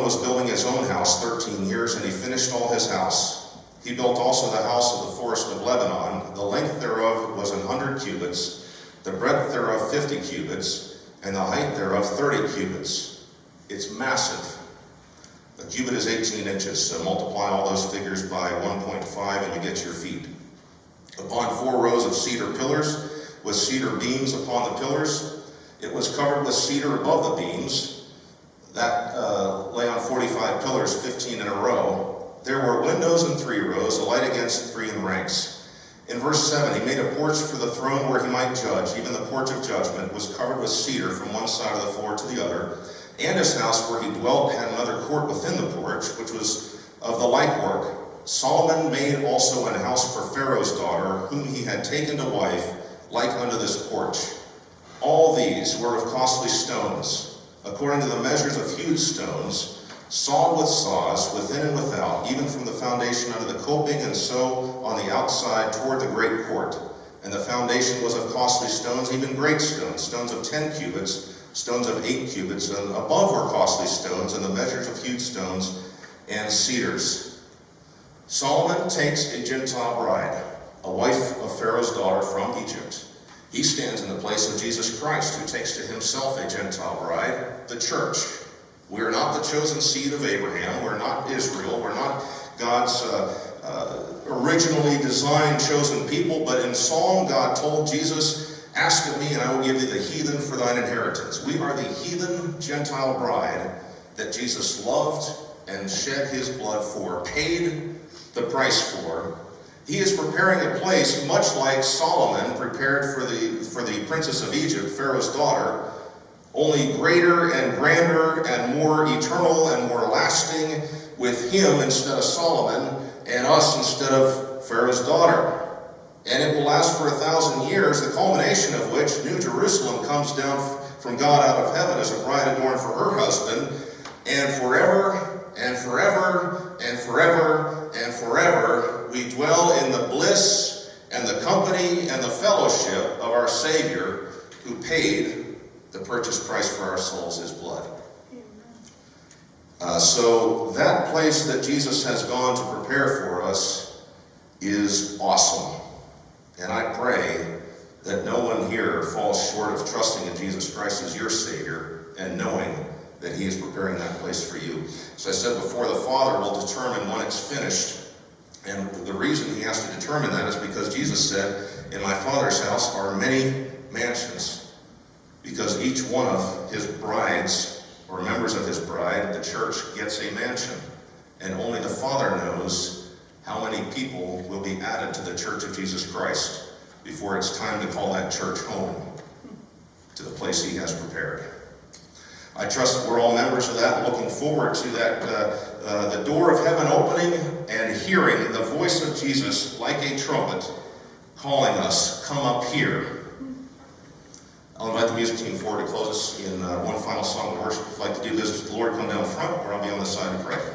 was building his own house 13 years, and he finished all his house. He built also the house of the forest of Lebanon. The length thereof was 100 cubits, the breadth thereof 50 cubits, and the height thereof 30 cubits. It's massive. A cubit is 18 inches, so multiply all those figures by 1.5 and you get your feet. Upon 4 rows of cedar pillars, with cedar beams upon the pillars. It was covered with cedar above the beams. That lay on 45 pillars, 15 in a row. There were windows in 3 rows, a light against 3 in ranks. In verse 7, he made a porch for the throne where he might judge. Even the porch of judgment was covered with cedar from one side of the floor to the other. And his house where he dwelt had another court within the porch, which was of the like work. Solomon made also an house for Pharaoh's daughter, whom he had taken to wife, like unto this porch. All these were of costly stones, according to the measures of hewed stones, sawed with saws, within and without, even from the foundation under the coping, and so on the outside toward the great court. And the foundation was of costly stones, even great stones, stones of 10 cubits, stones of 8 cubits, and above were costly stones, and the measures of hewed stones, and cedars. Solomon takes a Gentile bride, a wife of Pharaoh's daughter from Egypt. He stands in the place of Jesus Christ, who takes to himself a Gentile bride, the church. We are not the chosen seed of Abraham. We're not Israel. We're not God's originally designed chosen people. But in Psalm, God told Jesus, ask of me, and I will give thee the heathen for thine inheritance. We are the heathen Gentile bride that Jesus loved and shed his blood for, paid the price for. He is preparing a place much like Solomon prepared for the princess of Egypt, Pharaoh's daughter, only greater and grander and more eternal and more lasting, with him instead of Solomon and us instead of Pharaoh's daughter. And it will last for 1,000 years, the culmination of which New Jerusalem comes down from God out of heaven as a bride adorned for her husband, and forever and forever and forever and forever we dwell in the bliss and the company and the fellowship of our Savior, who paid the purchase price for our souls, his blood. So that place that Jesus has gone to prepare for us is awesome. And I pray that no one here falls short of trusting in Jesus Christ as your Savior and knowing that he is preparing that place for you. As I said before, the Father will determine when it's finished. And the reason he has to determine that is because Jesus said, in my Father's house are many mansions. Because each one of his brides, or members of his bride, the church, gets a mansion. And only the Father knows how many people will be added to the church of Jesus Christ before it's time to call that church home, to the place he has prepared. I trust that we're all members of that, looking forward to that, the door of heaven opening and hearing the voice of Jesus like a trumpet calling us, come up here. I'll invite the music team forward to close us in one final song of worship. If you'd like to do business with the Lord, come down front, or I'll be on the side to pray.